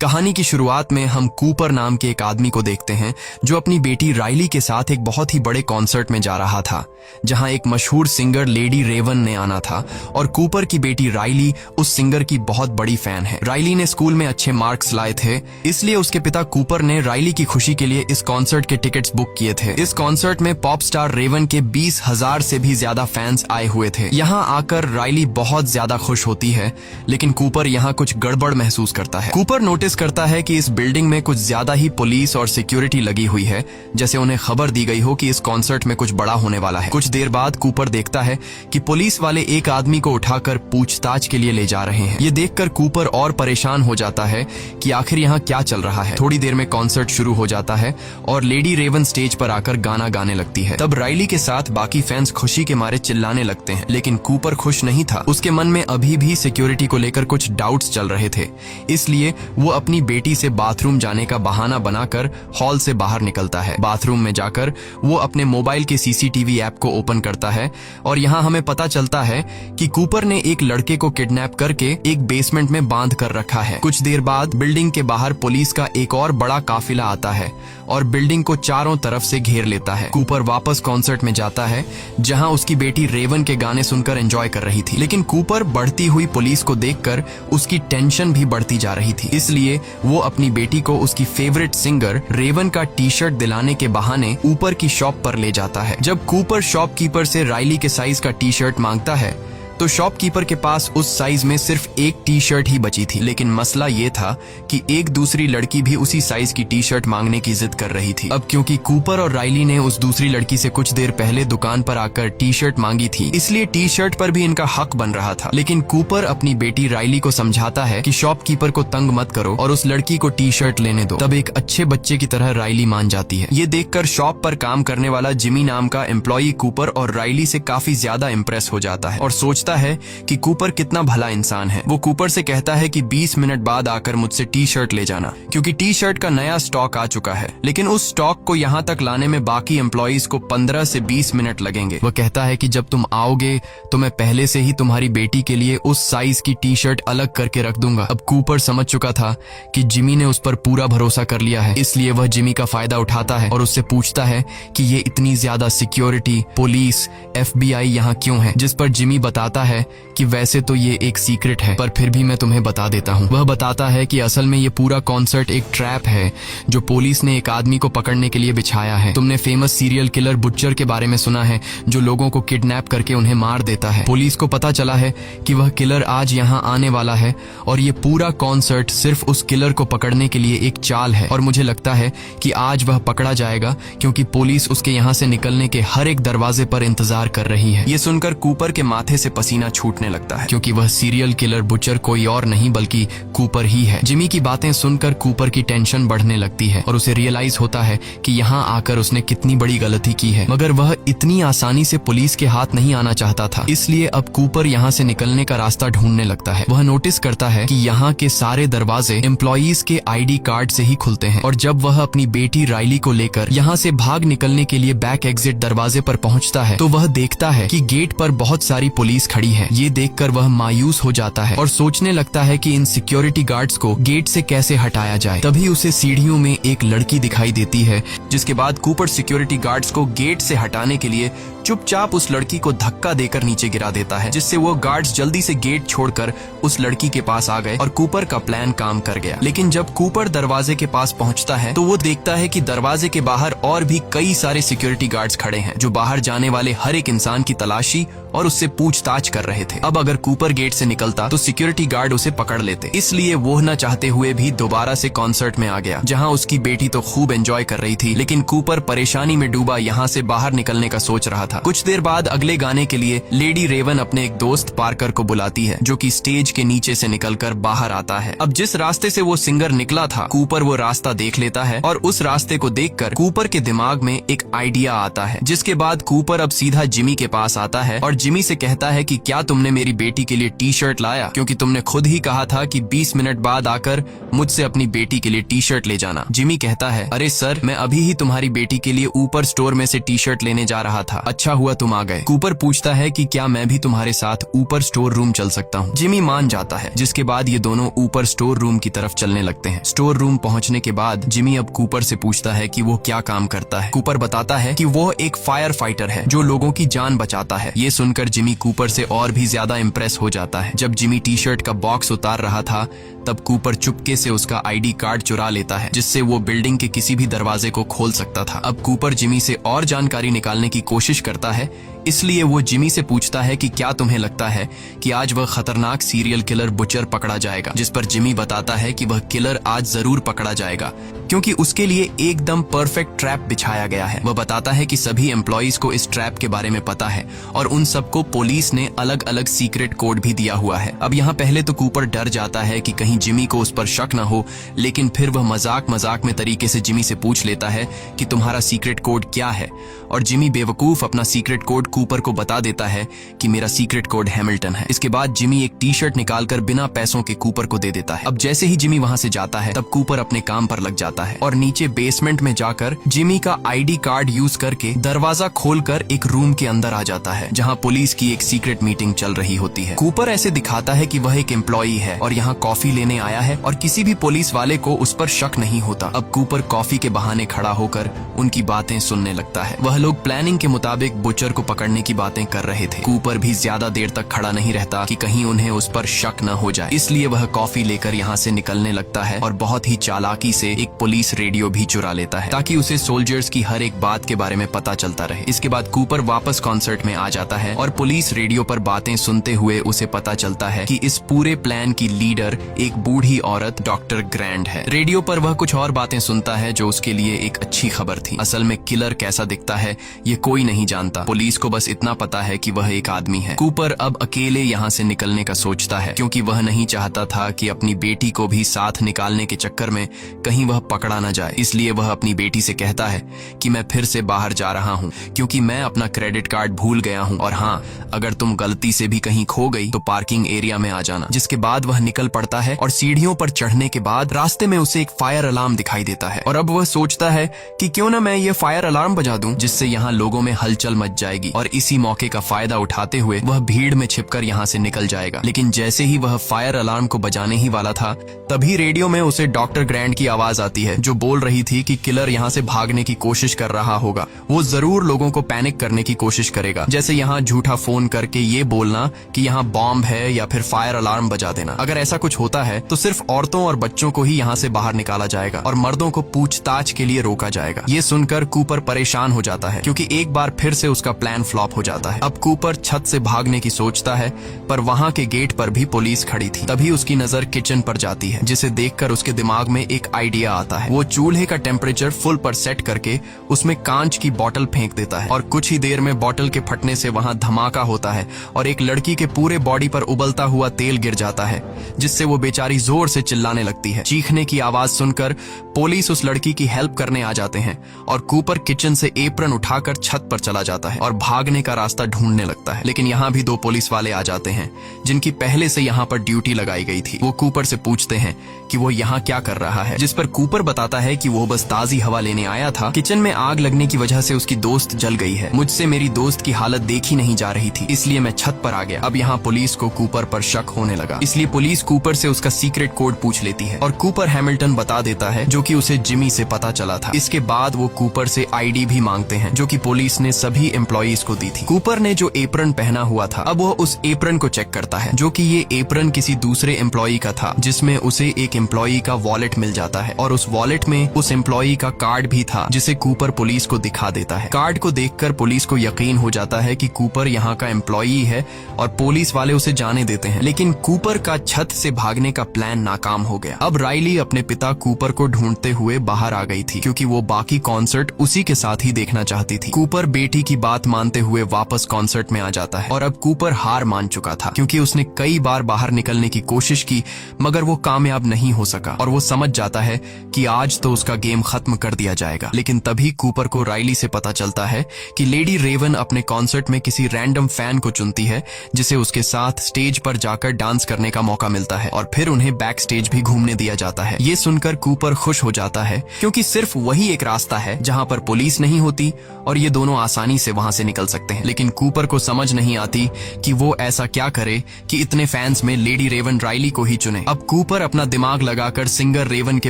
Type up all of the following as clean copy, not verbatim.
कहानी की शुरुआत में हम कूपर नाम के एक आदमी को देखते हैं जो अपनी बेटी राइली के साथ एक बहुत ही बड़े कॉन्सर्ट में जा रहा था, जहां एक मशहूर सिंगर लेडी रेवन ने आना था और कूपर की बेटी राइली उस सिंगर की बहुत बड़ी फैन है। राइली ने स्कूल में अच्छे मार्क्स लाए थे, इसलिए उसके पिता कूपर ने राइली की खुशी के लिए इस कॉन्सर्ट के टिकट्स बुक किए थे। इस कॉन्सर्ट में पॉप स्टार रेवन के 20,000 से भी ज्यादा फैंस आए हुए थे। यहाँ आकर राइली बहुत ज्यादा खुश होती है, लेकिन कूपर यहाँ कुछ गड़बड़ महसूस करता है। कूपर नोटिस करता है कि इस बिल्डिंग में कुछ ज्यादा ही पुलिस और सिक्योरिटी लगी हुई है, जैसे उन्हें खबर दी गई हो कि इस कॉन्सर्ट में कुछ बड़ा होने वाला है। कुछ देर बाद कूपर देखता है कि पुलिस वाले एक आदमी को उठाकर पूछताछ के लिए ले जा रहे हैं। ये देखकर कूपर और परेशान हो जाता है कि आखिर यहाँ क्या चल रहा है। थोड़ी देर में कॉन्सर्ट शुरू हो जाता है और लेडी रेवन स्टेज पर आकर गाना गाने लगती है। तब राइली के साथ बाकी फैंस खुशी के मारे चिल्लाने लगते हैं, लेकिन कूपर खुश नहीं था। उसके मन में अभी भी सिक्योरिटी को लेकर कुछ डाउट्स चल रहे थे, इसलिए वो अपनी बेटी से बाथरूम जाने का बहाना बनाकर हॉल से बाहर निकलता है। बाथरूम में जाकर वो अपने मोबाइल के सीसीटीवी ऐप को ओपन करता है और यहाँ हमें पता चलता है कि कूपर ने एक लड़के को किडनैप करके एक बेसमेंट में बांध कर रखा है। कुछ देर बाद बिल्डिंग के बाहर पुलिस का एक और बड़ा काफिला आता है और बिल्डिंग को चारों तरफ से घेर लेता है। कूपर वापस कॉन्सर्ट में जाता है, जहाँ उसकी बेटी रेवन के गाने सुनकर एंजॉय कर रही थी, लेकिन कूपर बढ़ती हुई पुलिस को देखकर उसकी टेंशन भी बढ़ती जा रही थी। इसलिए वो अपनी बेटी को उसकी फेवरेट सिंगर रेवन का टी शर्ट दिलाने के बहाने ऊपर की शॉप पर ले जाता है। जब कूपर शॉपकीपर से राइली के साइज का टी शर्ट मांगता है तो शॉपकीपर के पास उस साइज में सिर्फ एक टी शर्ट ही बची थी, लेकिन मसला ये था कि एक दूसरी लड़की भी उसी साइज की टी शर्ट मांगने की जिद कर रही थी। अब क्योंकि कूपर और राइली ने उस दूसरी लड़की से कुछ देर पहले दुकान पर आकर टी शर्ट मांगी थी, इसलिए टी शर्ट पर भी इनका हक बन रहा था। लेकिन कूपर अपनी बेटी राइली को समझाता है कि शॉपकीपर को तंग मत करो और उस लड़की को टी शर्ट लेने दो। तब एक अच्छे बच्चे की तरह राइली मान जाती है। ये देखकर शॉप पर काम करने वाला जिमी नाम का एम्प्लॉई कूपर और राइली से काफी ज्यादा इम्प्रेस हो जाता है और सोचता है कि कूपर कितना भला इंसान है। वो कूपर से कहता है कि 20 मिनट बाद आकर मुझसे टी शर्ट ले जाना, क्योंकि टी शर्ट का नया स्टॉक आ चुका है। लेकिन उस स्टॉक को यहाँ तक लाने में बाकी एम्प्लॉइज को 15 से 20 मिनट लगेंगे। वह कहता है कि जब तुम आओगे तो मैं पहले से ही तुम्हारी बेटी के लिए उस साइज की टी शर्ट अलग करके रख दूंगा। अब कूपर समझ चुका था कि जिमी ने उस पर पूरा भरोसा कर लिया है, इसलिए वह जिमी का फायदा उठाता है और उससे पूछता है कि ये इतनी ज्यादा सिक्योरिटी, पुलिस, FBI यहाँ क्यों है, जिस पर जिमी बताता है कि वैसे तो ये एक सीक्रेट है, पर फिर भी मैं तुम्हें बता देता हूँ। वह बताता है कि असल में ये पूरा कॉन्सर्ट एक ट्रैप है जो पुलिस ने एक आदमी को पकड़ने के लिए बिछाया है। तुमने फेमस सीरियल किलर बुच्चर के बारे में सुना है, जो लोगों को किडनैप करके उन्हें मार देता है। पुलिस को पता चला है कि वह किलर आज यहाँ आने वाला है और ये पूरा कॉन्सर्ट सिर्फ उस किलर को पकड़ने के लिए एक चाल है, और मुझे लगता है कि आज वह पकड़ा जाएगा, क्योंकि पुलिस उसके यहाँ से निकलने के हर एक दरवाजे पर इंतजार कर रही है। ये सुनकर कूपर के माथे से पसीना छूटने लगता है, क्योंकि वह सीरियल किलर बुचर कोई और नहीं बल्कि कूपर ही है। जिमी की बातें सुनकर कूपर की टेंशन बढ़ने लगती है और उसे रियलाइज होता है कि यहाँ आकर उसने कितनी बड़ी गलती की है, मगर वह इतनी आसानी से पुलिस के हाथ नहीं आना चाहता था। इसलिए अब कूपर यहाँ से निकलने का रास्ता ढूंढने लगता है। वह नोटिस करता है कि यहाँ के सारे दरवाजे एम्प्लॉइज के ID कार्ड से ही खुलते हैं, और जब वह अपनी बेटी राइली को लेकर यहाँ से भाग निकलने के लिए बैक एग्जिट दरवाजे पर पहुँचता है तो वह देखता है कि गेट पर बहुत सारी पुलिस खड़ी है। ये देखकर वह मायूस हो जाता है और सोचने लगता है कि इन सिक्योरिटी गार्ड्स को गेट से कैसे हटाया जाए। तभी उसे सीढ़ियों में एक लड़की दिखाई देती है, जिसके बाद कूपर सिक्योरिटी गार्ड्स को गेट से हटाने के लिए चुपचाप उस लड़की को धक्का देकर नीचे गिरा देता है, जिससे वो गार्ड्स जल्दी से गेट छोड़कर उस लड़की के पास आ गए और कूपर का प्लान काम कर गया। लेकिन जब कूपर दरवाजे के पास पहुंचता है तो वो देखता है कि दरवाजे के बाहर और भी कई सारे सिक्योरिटी गार्ड्स खड़े हैं, जो बाहर जाने वाले हर एक इंसान की तलाशी और उससे पूछताछ कर रहे थे। अब अगर कूपर गेट से निकलता तो सिक्योरिटी गार्ड उसे पकड़ लेते, इसलिए वो न चाहते हुए भी दोबारा से कॉन्सर्ट में आ गया, जहाँ उसकी बेटी तो खूब एंजॉय कर रही थी, लेकिन कूपर परेशानी में डूबा यहाँ से बाहर निकलने का सोच रहा था। कुछ देर बाद अगले गाने के लिए लेडी रेवन अपने एक दोस्त पार्कर को बुलाती है, जो कि स्टेज के नीचे से निकलकर बाहर आता है। अब जिस रास्ते से वो सिंगर निकला था, कूपर वो रास्ता देख लेता है और उस रास्ते को देखकर कूपर के दिमाग में एक आइडिया आता है, जिसके बाद कूपर अब सीधा जिमी के पास आता है और जिमी से कहता है कि क्या तुमने मेरी बेटी के लिए टी शर्ट लाया, क्योंकि तुमने खुद ही कहा था कि 20 मिनट बाद आकर मुझसे अपनी बेटी के लिए टी शर्ट ले जाना। जिमी कहता है, अरे सर, मैं अभी ही तुम्हारी बेटी के लिए ऊपर स्टोर में से टी शर्ट लेने जा रहा था। अच्छा हुआ तुम आ गए। कूपर पूछता है कि क्या मैं भी तुम्हारे साथ ऊपर स्टोर रूम चल सकता हूँ। जिमी मान जाता है, जिसके बाद ये दोनों ऊपर स्टोर रूम की तरफ चलने लगते हैं। स्टोर रूम पहुंचने के बाद जिमी अब कूपर से पूछता है कि वो क्या काम करता है। कूपर बताता है कि वो एक फायर फाइटर है जो लोगों की जान बचाता है। ये सुनकर जिमी कूपर से और भी ज्यादा इम्प्रेस हो जाता है। जब जिमी टी शर्ट का बॉक्स उतार रहा था तब कूपर चुपके से उसका आईडी कार्ड चुरा लेता है, जिससे वो बिल्डिंग के किसी भी दरवाजे को खोल सकता था। अब कूपर जिमी से और जानकारी निकालने की कोशिश करता है, इसलिए वो जिमी से पूछता है कि क्या तुम्हें लगता है कि आज वह खतरनाक सीरियल किलर बुचर पकड़ा जाएगा। जिस पर जिमी बताता है कि वह किलर आज जरूर पकड़ा जाएगा क्योंकि उसके लिए एकदम परफेक्ट ट्रैप बिछाया गया है। वह बताता है कि सभी एम्प्लॉइज को इस ट्रैप के बारे में पता है और उन सबको पुलिस ने अलग अलग सीक्रेट कोड भी दिया हुआ है। अब यहाँ पहले तो कूपर डर जाता है कि कहीं जिमी को उस पर शक न हो, लेकिन फिर वह मजाक में तरीके से जिमी से पूछ लेता है कि तुम्हारा सीक्रेट कोड क्या है, और जिमी बेवकूफ अपना सीक्रेट कोड कूपर को बता देता है कि मेरा सीक्रेट कोड हैमिल्टन है। इसके बाद जिमी एक टी शर्ट निकालकर बिना पैसों के कूपर को दे देता है। अब जैसे ही जिमी वहां से जाता है तब कूपर अपने काम पर लग जाता है और नीचे बेसमेंट में जाकर जिमी का आईडी कार्ड यूज करके दरवाजा खोलकर एक रूम के अंदर आ जाता है जहां पुलिस की एक सीक्रेट मीटिंग चल रही होती है। कूपर ऐसे दिखाता है कि वह एक एम्प्लॉई है और यहाँ कॉफी लेने आया है और किसी भी पुलिस वाले को उस पर शक नहीं होता। अब कूपर कॉफी के बहाने खड़ा होकर उनकी बातें सुनने लगता है। वह लोग प्लानिंग के मुताबिक बुचर को पकड़ने की बातें कर रहे थे। कूपर भी ज्यादा देर तक खड़ा नहीं रहता कि कहीं उन्हें उस पर शक न हो जाए, इसलिए वह कॉफी लेकर यहाँ से निकलने लगता है और बहुत ही चालाकी से एक पुलिस रेडियो भी चुरा लेता है ताकि उसे सोल्जर्स की हर एक बात के बारे में पता चलता रहे। इसके बाद कूपर वापस कॉन्सर्ट में आ जाता है और पुलिस रेडियो पर बातें सुनते हुए उसे पता चलता है कि इस पूरे प्लान की लीडर एक बूढ़ी औरत डॉक्टर ग्रैंड है। रेडियो पर वह कुछ और बातें सुनता है जो उसके लिए एक अच्छी खबर थी। असल में किलर कैसा दिखता है ये कोई नहीं जानता, पुलिस को बस इतना पता है कि वह एक आदमी है। कूपर अब अकेले यहाँ से निकलने का सोचता है क्योंकि वह नहीं चाहता था कि अपनी बेटी को भी साथ निकालने के चक्कर में कहीं वह पकड़ा न जाए। इसलिए वह अपनी बेटी से कहता है कि मैं फिर से बाहर जा रहा हूँ क्योंकि मैं अपना क्रेडिट कार्ड भूल गया हूँ, और हाँ, अगर तुम गलती से भी कहीं खो गई तो पार्किंग एरिया में आ जाना। जिसके बाद वह निकल पड़ता है और सीढ़ियों पर चढ़ने के बाद रास्ते में उसे एक फायर अलार्म दिखाई देता है और अब वह सोचता है कि क्यों ना मैं ये फायर अलार्म बजा दूं जिससे यहाँ लोगों में हलचल मच जाएगी, और इसी मौके का फायदा उठाते हुए वह भीड़ में छिपकर यहाँ से निकल जाएगा। लेकिन जैसे ही वह फायर अलार्म को बजाने ही वाला था तभी रेडियो में उसे डॉक्टर ग्रैंड की आवाज आती है जो बोल रही थी कि किलर यहाँ से भागने की कोशिश कर रहा होगा। वो जरूर लोगों को पैनिक करने की कोशिश करेगा, जैसे यहाँ झूठा फोन करके ये बोलना कि यहाँ बॉम्ब है या फिर फायर अलार्म बजा देना। अगर ऐसा कुछ होता है तो सिर्फ औरतों और बच्चों को ही यहाँ से बाहर निकाला जाएगा और मर्दों को पूछताछ के लिए रोका जाएगा। ये सुनकर कूपर परेशान हो जाता है क्योंकि एक बार फिर से उसका प्लान फ्लॉप हो जाता है। अब कूपर छत से भागने की सोचता है पर वहाँ के गेट पर भी पुलिस खड़ी थी। तभी उसकी नजर किचन पर जाती है जिसे देखकर उसके दिमाग में एक आइडिया आता है। वो चूल्हे का टेम्परेचर फुल पर सेट करके उसमें कांच की बोतल फेंक देता है और कुछ ही देर में बोतल के फटने से वहाँ धमाका होता है और एक लड़की के पूरे बॉडी पर उबलता हुआ तेल गिर जाता है जिससे वो बेचारी जोर से चिल्लाने लगती है। चीखने की आवाज सुनकर पुलिस उस लड़की की हेल्प करने आ जाते हैं और कूपर किचन से एप्रन उठाकर छत पर चला जाता है और भागने का रास्ता ढूंढने लगता है। लेकिन यहाँ भी दो पुलिस वाले आ जाते हैं जिनकी पहले से यहाँ पर ड्यूटी लगाई गई थी। वो कूपर से पूछते हैं कि वो यहाँ क्या कर रहा है, जिस पर कूपर बताता है कि वो बस ताजी हवा लेने आया था। किचन में आग लगने की वजह से उसकी दोस्त जल गई है। मुझसे मेरी दोस्त की हालत देखी नहीं जा रही थी, इसलिए मैं छत पर आ गया। अब यहाँ पुलिस को कूपर पर शक होने लगा, इसलिए पुलिस कूपर से उसका सीक्रेट कोड पूछ लेती है और कूपर हैमिल्टन बता देता है जो कि उसे जिमी से पता चला था। इसके बाद वो कूपर से आईडी भी मांगते हैं जो कि पुलिस ने सभी एम्प्लॉइज को दी थी। कूपर ने जो एप्रन पहना हुआ था अब वो उस एप्रन को चेक करता है जो कि ये एप्रन किसी दूसरे एम्प्लॉई का था, जिसमें उसे एक एम्प्लॉई का वॉलेट मिल जाता है और उस वॉलेट में उस एम्प्लॉई का कार्ड भी था जिसे कूपर पुलिस को दिखा देता है। कार्ड को देखकर पुलिस को यकीन हो जाता है कि कूपर यहाँ का एम्प्लॉई है और पुलिस वाले उसे जाने देते हैं। लेकिन कूपर का छत से भागने का प्लान नाकाम हो गया। अब राइली अपने पिता कूपर को ढूंढते हुए बाहर आ गई थी क्योंकि वो बाकी कॉन्सर्ट उसी के साथ ही देखना चाहती थी। कूपर बेटी की बात मानते हुए वापस कॉन्सर्ट में आ जाता है और अब कूपर हार मान चुका था क्योंकि उसने कई बार बाहर निकलने की कोशिश की मगर वो कामयाब नहीं हो सका और वो समझ जाता है कि आज तो उसका गेम खत्म कर दिया जाएगा। लेकिन तभी कूपर को राइली से पता चलता है कि लेडी रेवन अपने कॉन्सर्ट में किसी रैंडम फैन को चुनती है जिसे उसके साथ स्टेज पर जाकर डांस करने का मौका मिलता है और फिर उन्हें बैक स्टेज भी घूमने दिया जाता है। ये सुनकर कूपर खुश हो जाता है क्योंकि सिर्फ वही एक रास्ता है जहां पर पुलिस नहीं होती और ये दोनों आसानी से वहां से निकल सकते हैं। लेकिन कूपर को समझ नहीं आती कि वो ऐसा क्या करे कि इतने फैंस में लेडी रेवन राइली को ही चुने। अब कूपर अपना दिमाग लगाकर सिंगर रेवन के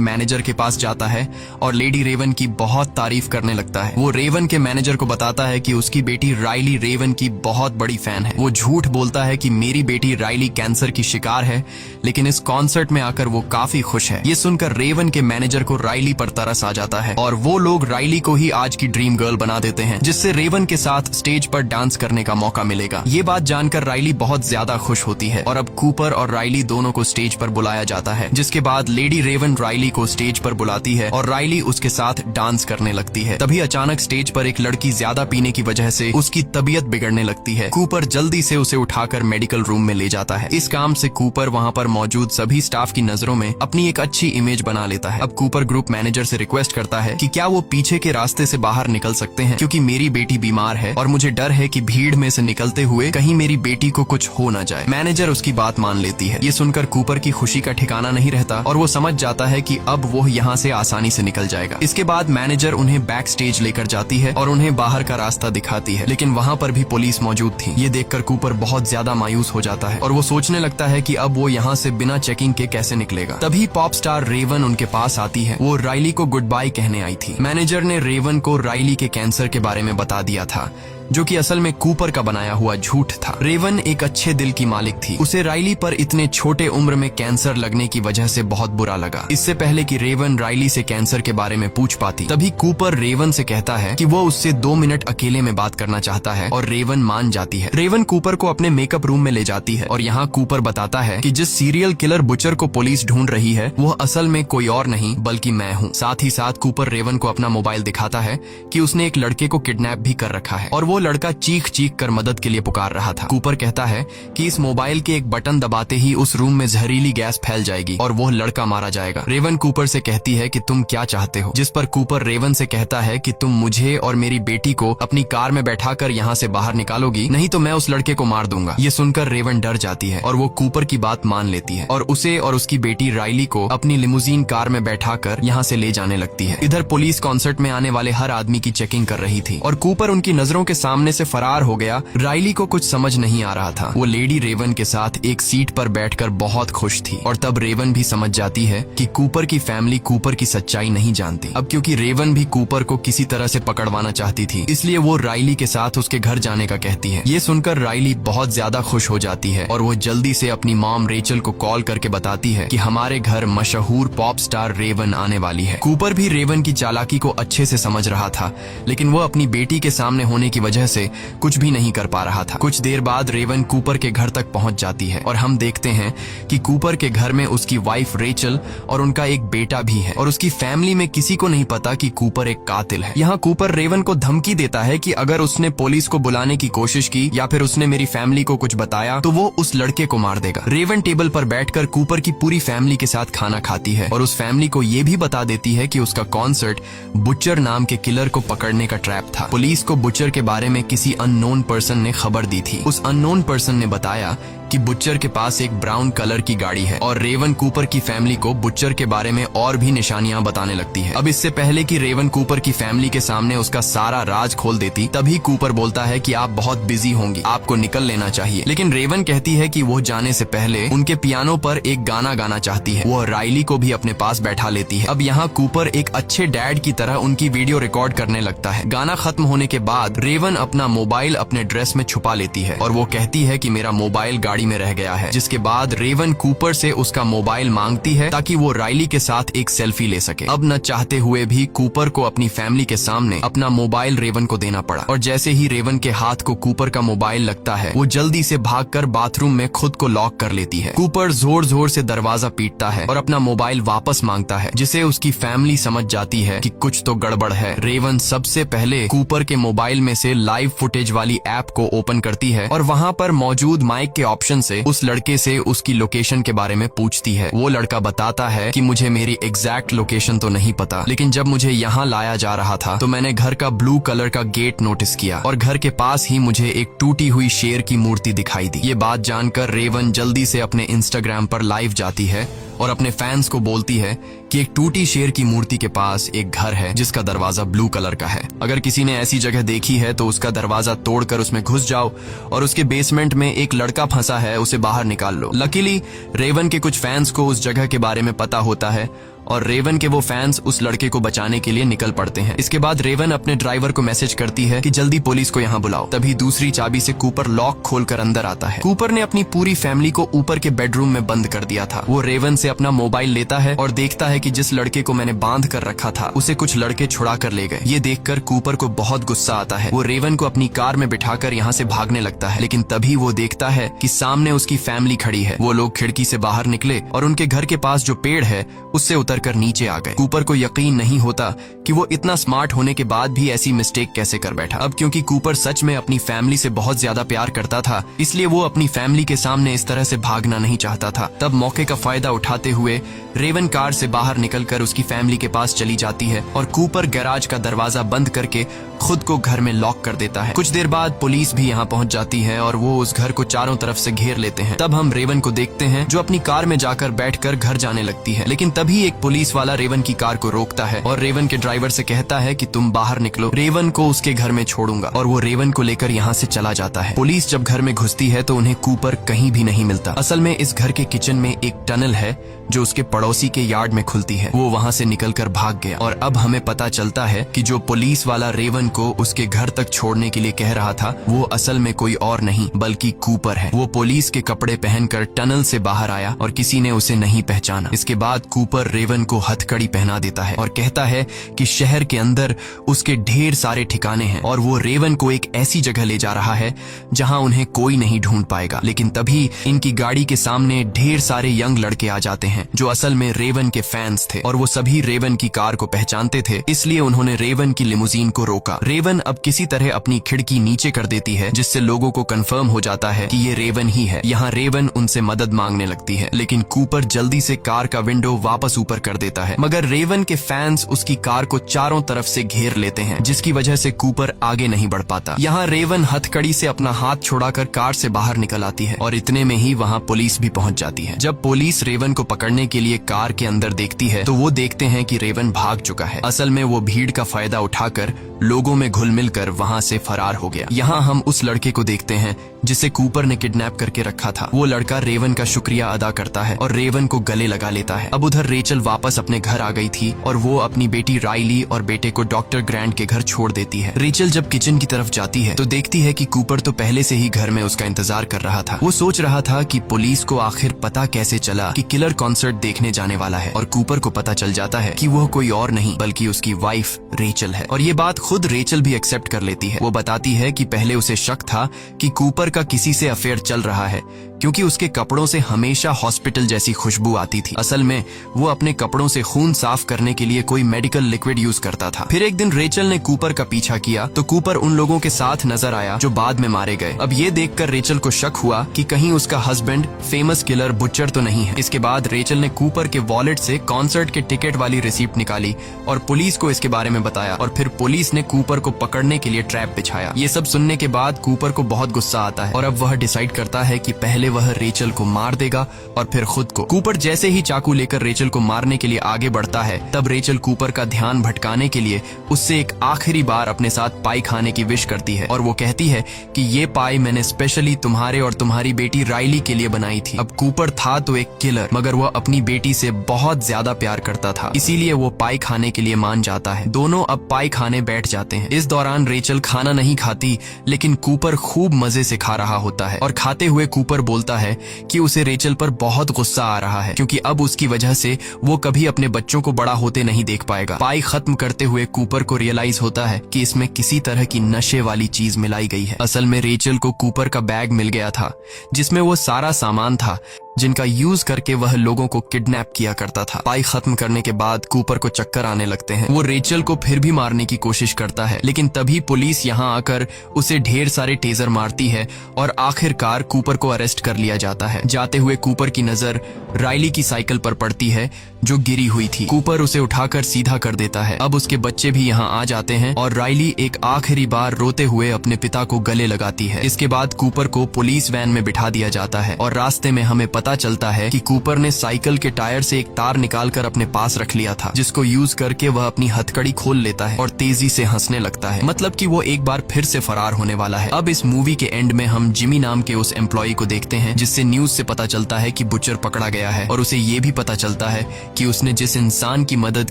मैनेजर के पास जाता है और लेडी रेवन की बहुत तारीफ करने लगता है। वो रेवन के मैनेजर को बताता है कि उसकी बेटी राइली रेवन की बहुत बड़ी फैन है। वो झूठ बोलता है कि मेरी बेटी राइली कैंसर की शिकार है, लेकिन इस कॉन्सर्ट में आकर वो काफी खुश है। ये सुनकर रेवन के मैनेजर को राइली पर तरस आ जाता है और वो लोग राइली को ही आज की ड्रीम गर्ल बना देते हैं, जिससे रेवन के साथ स्टेज पर डांस करने का मौका मिलेगा। ये बात जानकर राइली बहुत ज्यादा खुश होती है और अब कूपर और राइली दोनों को स्टेज पर बुलाया जाता है, जिसके बाद लेडी रेवन राइली को स्टेज पर बुलाती है और राइली उसके साथ डांस करने लगती है। तभी अचानक स्टेज पर एक लड़की ज्यादा पीने की वजह से उसकी तबीयत बिगड़ने लगती है। कूपर जल्दी से उसे उठाकर मेडिकल रूम में ले जाता है। इस काम से कूपर वहाँ पर मौजूद सभी स्टाफ की नजरों में अपनी एक अच्छी इमेज बना लेता है। अब कूपर ग्रुप मैनेजर से रिक्वेस्ट करता है कि क्या वो पीछे के रास्ते से बाहर निकल सकते हैं, क्योंकि मेरी बेटी बीमार है और मुझे डर है कि भीड़ में से निकलते हुए कहीं मेरी बेटी को कुछ हो न जाए। मैनेजर उसकी बात मान लेती है। ये सुनकर कूपर की खुशी का ठिकाना नहीं रहता और वो समझ जाता है कि अब वो यहाँ से आसानी से निकल जाएगा। इसके बाद मैनेजर उन्हें बैक स्टेज लेकर जाती है और उन्हें बाहर का रास्ता दिखाती है, लेकिन वहाँ पर भी पुलिस मौजूद थी। ये देखकर कूपर बहुत ज्यादा मायूस हो जाता है और वो सोचने लगता है कि अब वो यहाँ से बिना चेकिंग के कैसे निकलेगा। तभी पॉप स्टार रेवन उनके पास आती है। वो राइली को गुड बाय कहने आई थी। मैनेजर ने रेवन को राइली के कैंसर के बारे में बता दिया था, जो कि असल में कूपर का बनाया हुआ झूठ था। रेवन एक अच्छे दिल की मालिक थी। उसे राइली पर इतने छोटे उम्र में कैंसर लगने की वजह से बहुत बुरा लगा। इससे पहले कि रेवन राइली से कैंसर के बारे में पूछ पाती, तभी कूपर रेवन से कहता है कि वो उससे 2 मिनट अकेले में बात करना चाहता है और रेवन मान जाती है। रेवन कूपर को अपने मेकअप रूम में ले जाती है और यहाँ कूपर बताता है कि जिस सीरियल किलर बुचर को पुलिस ढूंढ रही है वो असल में कोई और नहीं बल्कि मैं हूँ। साथ ही साथ कूपर रेवन को अपना मोबाइल दिखाता है कि उसने एक लड़के को किडनैप भी कर रखा है और वो लड़का चीख चीख कर मदद के लिए पुकार रहा था। कूपर कहता है कि इस मोबाइल के एक बटन दबाते ही उस रूम में जहरीली गैस फैल जाएगी और वो लड़का मारा जाएगा। रेवन कूपर से कहती है कि तुम क्या चाहते हो, जिस पर कूपर रेवन से कहता है कि तुम मुझे और मेरी बेटी को अपनी कार में बैठाकर यहाँ से बाहर निकालोगी, नहीं तो मैं उस लड़के को मार दूंगा। ये सुनकर रेवन डर जाती है और वो कूपर की बात मान लेती है और उसे और उसकी बेटी राइली को अपनी लिमुजीन कार में बैठाकर यहाँ से ले जाने लगती है। इधर पुलिस कॉन्सर्ट में आने वाले हर आदमी की चेकिंग कर रही थी और कूपर उनकी नजरों के सामने से फरार हो गया। राइली को कुछ समझ नहीं आ रहा था। वो लेडी रेवन के साथ एक सीट पर बैठकर बहुत खुश थी और तब रेवन भी समझ जाती है कि कूपर की फैमिली कूपर की सच्चाई नहीं जानती। अब क्योंकि रेवन भी कूपर को किसी तरह से पकड़वाना चाहती थी, इसलिए वो राइली के साथ उसके घर जाने का कहती है। ये सुनकर राइली बहुत ज्यादा खुश हो जाती है और वो जल्दी से अपनी मॉम रेचल को कॉल करके बताती है कि हमारे घर मशहूर पॉप स्टार रेवन आने वाली है। कूपर भी रेवन की चालाकी को अच्छे से समझ रहा था, लेकिन वो अपनी बेटी के सामने होने की वजह से कुछ भी नहीं कर पा रहा था। कुछ देर बाद रेवन कूपर के घर तक पहुंच जाती है और हम देखते हैं कि कूपर के घर में उसकी वाइफ रेचल और उनका एक बेटा भी है और उसकी फैमिली में किसी को नहीं पता कि कूपर एक कातिल है। यहाँ कूपर रेवन को धमकी देता है कि अगर उसने पुलिस को बुलाने की कोशिश की या फिर उसने मेरी फैमिली को कुछ बताया तो वो उस लड़के को मार देगा। रेवन टेबल पर बैठकर कूपर की पूरी फैमिली के साथ खाना खाती है और उस फैमिली को ये भी बता देती है कि उसका कॉन्सर्ट बुचर नाम के किलर को पकड़ने का ट्रैप था। पुलिस को बुचर के बारे में किसी अननोन पर्सन ने खबर दी थी। उस अननोन पर्सन ने बताया कि बुचर के पास एक ब्राउन कलर की गाड़ी है और रेवन कूपर की फैमिली को बुचर के बारे में और भी निशानियां बताने लगती है। अब इससे पहले कि रेवन कूपर की फैमिली के सामने उसका सारा राज खोल देती, तभी कूपर बोलता है कि आप बहुत बिजी होंगी, आपको निकल लेना चाहिए। लेकिन रेवन कहती है कि वो जाने से पहले उनके पियानो पर एक गाना गाना चाहती है। वो राइली को भी अपने पास बैठा लेती है। अब यहाँ कूपर एक अच्छे डैड की तरह उनकी वीडियो रिकॉर्ड करने लगता है। गाना खत्म होने के बाद रेवन अपना मोबाइल अपने ड्रेस में छुपा लेती है और वो कहती है कि मेरा मोबाइल गाड़ी में रह गया है, जिसके बाद रेवन कूपर से उसका मोबाइल मांगती है ताकि वो राइली के साथ एक सेल्फी ले सके। अब न चाहते हुए भी कूपर को अपनी फैमिली के सामने अपना मोबाइल रेवन को देना पड़ा और जैसे ही रेवन के हाथ को कूपर का मोबाइल लगता है वो जल्दी से भागकर बाथरूम में खुद को लॉक कर लेती है। कूपर जोर जोर से दरवाजा पीटता है और अपना मोबाइल वापस मांगता है, जिसे उसकी फैमिली समझ जाती है कि कुछ तो गड़बड़ है। रेवन सबसे पहले कूपर के मोबाइल में से लाइव फुटेज वाली ऐप को ओपन करती है और वहाँ पर मौजूद माइक के ऑप्शन क्वेश्चन से उस लड़के से उसकी लोकेशन के बारे में पूछती है। वो लड़का बताता है कि मुझे मेरी एग्जैक्ट लोकेशन तो नहीं पता, लेकिन जब मुझे यहाँ लाया जा रहा था तो मैंने घर का ब्लू कलर का गेट नोटिस किया और घर के पास ही मुझे एक टूटी हुई शेर की मूर्ति दिखाई दी। ये बात जानकर रेवन जल्दी से अपने इंस्टाग्राम पर लाइव जाती है और अपने फैंस को बोलती है कि एक टूटी शेर की मूर्ति के पास एक घर है जिसका दरवाजा ब्लू कलर का है। अगर किसी ने ऐसी जगह देखी है तो उसका दरवाजा तोड़कर उसमें घुस जाओ और उसके बेसमेंट में एक लड़का फंसा है, उसे बाहर निकाल लो। लकीली रेवन के कुछ फैंस को उस जगह के बारे में पता होता है और रेवन के वो फैंस उस लड़के को बचाने के लिए निकल पड़ते हैं। इसके बाद रेवन अपने ड्राइवर को मैसेज करती है कि जल्दी पुलिस को यहाँ बुलाओ। तभी दूसरी चाबी से कूपर लॉक खोलकर अंदर आता है। कूपर ने अपनी पूरी फैमिली को ऊपर के बेडरूम में बंद कर दिया था। वो रेवन से अपना मोबाइल लेता है और देखता है कि जिस लड़के को मैंने बांध कर रखा था उसे कुछ लड़के छुड़ा कर ले गए। ये देखकर कूपर को बहुत गुस्सा आता है। वो रेवन को अपनी कार में बिठाकर यहाँ से भागने लगता है, लेकिन तभी वो देखता है कि सामने उसकी फैमिली खड़ी है। वो लोग खिड़की से बाहर निकले और उनके घर के पास जो पेड़ है उससे उतरकर नीचे आ गए। कूपर को यकीन नहीं होता कि वो इतना स्मार्ट होने के बाद भी ऐसी मिस्टेक कैसे कर बैठा। अब क्योंकि कूपर सच में अपनी फैमिली से बहुत ज्यादा प्यार करता था, इसलिए वो अपनी फैमिली के सामने इस तरह से भागना नहीं चाहता था। तब मौके का फायदा उठाते हुए रेवन कार से बाहर निकलकर उसकी फैमिली के पास चली जाती है और कूपर गैराज का दरवाजा बंद करके खुद को घर में लॉक कर देता है। कुछ देर बाद पुलिस भी यहाँ पहुँच जाती है और वो उस घर को चारों तरफ से घेर लेते हैं। तब हम रेवन को देखते हैं जो अपनी कार में जाकर बैठकर घर जाने लगती है, लेकिन तभी एक पुलिस वाला रेवन की कार को रोकता है और रेवन के ड्राइवर से कहता है कि तुम बाहर निकलो, रेवन को उसके घर में छोड़ूंगा। और वो रेवन को लेकर यहाँ से चला जाता है। पुलिस जब घर में घुसती है तो उन्हें कूपर कहीं भी नहीं मिलता। असल में इस घर के किचन में एक टनल है जो उसके पड़ोसी के यार्ड में खुलती है। वो वहाँ से निकलकर भाग गया और अब हमें पता चलता है कि जो पुलिस वाला रेवन को उसके घर तक छोड़ने के लिए कह रहा था वो असल में कोई और नहीं बल्कि कूपर है। वो पुलिस के कपड़े पहनकर टनल से बाहर आया और किसी ने उसे नहीं पहचाना। इसके बाद कूपर रेवन को हथकड़ी पहना देता है और कहता है कि शहर के अंदर उसके ढेर सारे ठिकाने हैं और वो रेवन को एक ऐसी जगह ले जा रहा है जहां उन्हें कोई नहीं ढूंढ पाएगा। लेकिन तभी इनकी गाड़ी के सामने ढेर सारे यंग लड़के आ जाते हैं जो असल में रेवन के फैंस थे और वो सभी रेवन की कार को पहचानते थे, इसलिए उन्होंने रेवन की लिमुजीन को रोका। रेवन अब किसी तरह अपनी खिड़की नीचे कर देती है जिससे लोगों को कंफर्म हो जाता है कि ये रेवन ही है। यहाँ रेवन उनसे मदद मांगने लगती है, लेकिन कूपर जल्दी से कार का विंडो वापस ऊपर कर देता है। मगर रेवन के फैंस उसकी कार को चारों तरफ से घेर लेते हैं जिसकी वजह से कूपर आगे नहीं बढ़ पाता। यहाँ रेवन हथकड़ी से अपना हाथ छुड़ाकर कार से बाहर निकल आती है और इतने में ही वहाँ पुलिस भी पहुँच जाती है। जब पुलिस रेवन को पकड़ने के लिए कार के अंदर देखती है तो वो देखते हैं कि रेवन भाग चुका है। असल में वो भीड़ का फायदा उठाकर लोगों में घुल मिल कर वहाँ से फरार हो गया। यहाँ हम उस लड़के को देखते हैं जिसे कूपर ने किडनैप करके रखा था। वो लड़का रेवन का शुक्रिया अदा करता है और रेवन को गले लगा लेता है। अब उधर रेचल वापस अपने घर आ गई थी और वो अपनी बेटी राइली और बेटे को डॉक्टर ग्रैंट के घर छोड़ देती है। रेचल जब किचन की तरफ जाती है तो देखती है कि कूपर तो पहले से ही घर में उसका इंतजार कर रहा था। वो सोच रहा था कि पुलिस को आखिर पता कैसे चला कि किलर कॉन्सर्ट देखने जाने वाला है और कूपर को पता चल जाता है कि वह कोई और नहीं बल्कि उसकी वाइफ रेचल है। और ये बात खुद रेचल भी एक्सेप्ट कर लेती है। वो बताती है कि पहले उसे शक था कि कूपर का किसी से अफेयर चल रहा है क्योंकि उसके कपड़ों से हमेशा हॉस्पिटल जैसी खुशबू आती थी। असल में वो अपने कपड़ों से खून साफ करने के लिए कोई मेडिकल लिक्विड यूज करता था। फिर एक दिन रेचल ने कूपर का पीछा किया तो कूपर उन लोगों के साथ नजर आया जो बाद में मारे गए। अब ये देखकर रेचल को शक हुआ कि कहीं उसका हस्बैंड फेमस किलर बुचर तो नहीं है। इसके बाद रेचल ने कूपर के वॉलेट से कॉन्सर्ट के टिकट वाली रिसीप्ट निकाली और पुलिस को इसके बारे में बताया और फिर पुलिस ने कूपर को पकड़ने के लिए ट्रैप बिछाया। ये सब सुनने के बाद कूपर को बहुत गुस्सा आता है और अब वह डिसाइड करता है कि पहले वह रेचल को मार देगा और फिर खुद को। कूपर जैसे ही चाकू लेकर रेचल को मारने के लिए आगे बढ़ता है तब रेचल कूपर का ध्यान भटकाने के लिए उससे एक आखिरी बार अपने साथ पाई खाने की विश करती है और वो कहती है कि ये पाई मैंने स्पेशली तुम्हारे और तुम्हारी बेटी राइली के लिए बनाई थी। अब कूपर था तो एक किलर मगर वह अपनी बेटी से बहुत ज्यादा प्यार करता था, इसीलिए वो पाई खाने के लिए मान जाता है। दोनों अब पाई खाने बैठ जाते हैं। इस दौरान रेचल खाना नहीं खाती लेकिन कूपर खूब मजे से खा रहा होता है और खाते हुए कूपर बोलता है कि उसे रेचल पर बहुत गुस्सा आ रहा है क्योंकि अब उसकी वजह से वो कभी अपने बच्चों को बड़ा होते नहीं देख पाएगा। पाई खत्म करते हुए कूपर को रियलाइज होता है कि इसमें किसी तरह की नशे वाली चीज मिलाई गई है। असल में रेचल को कूपर का बैग मिल गया था जिसमें वो सारा सामान था जिनका यूज करके वह लोगों को किडनैप किया करता था। पाई खत्म करने के बाद कूपर को चक्कर आने लगते हैं। वो रेचल को फिर भी मारने की कोशिश करता है, लेकिन तभी पुलिस यहाँ आकर उसे ढेर सारे टेजर मारती है और आखिरकार कूपर को अरेस्ट कर लिया जाता है। जाते हुए कूपर की नजर राइली की साइकिल पर पड़ती है जो गिरी हुई थी। कूपर उसे उठाकर सीधा कर देता है। अब उसके बच्चे भी यहाँ आ जाते हैं और राइली एक आखिरी बार रोते हुए अपने पिता को गले लगाती है। इसके बाद कूपर को पुलिस वैन में बिठा दिया जाता है और रास्ते में हमें पता चलता है कि कूपर ने साइकिल के टायर से एक तार निकालकर अपने पास रख लिया था, जिसको यूज करके वह अपनी हथकड़ी खोल लेता है और तेजी से हंसने लगता है। मतलब कि वो एक बार फिर से फरार होने वाला है। अब इस मूवी के एंड में हम जिमी नाम के उस एम्प्लॉय को देखते हैं, जिससे न्यूज से पता चलता है कि बुचर पकड़ा गया है और उसे ये भी पता चलता है कि उसने जिस इंसान की मदद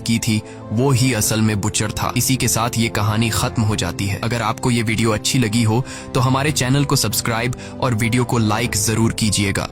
की थी वो ही असल में बुचर था। इसी के साथ ये कहानी खत्म हो जाती है। अगर आपको ये वीडियो अच्छी लगी हो तो हमारे चैनल को सब्सक्राइब और वीडियो को लाइक जरूर कीजिएगा।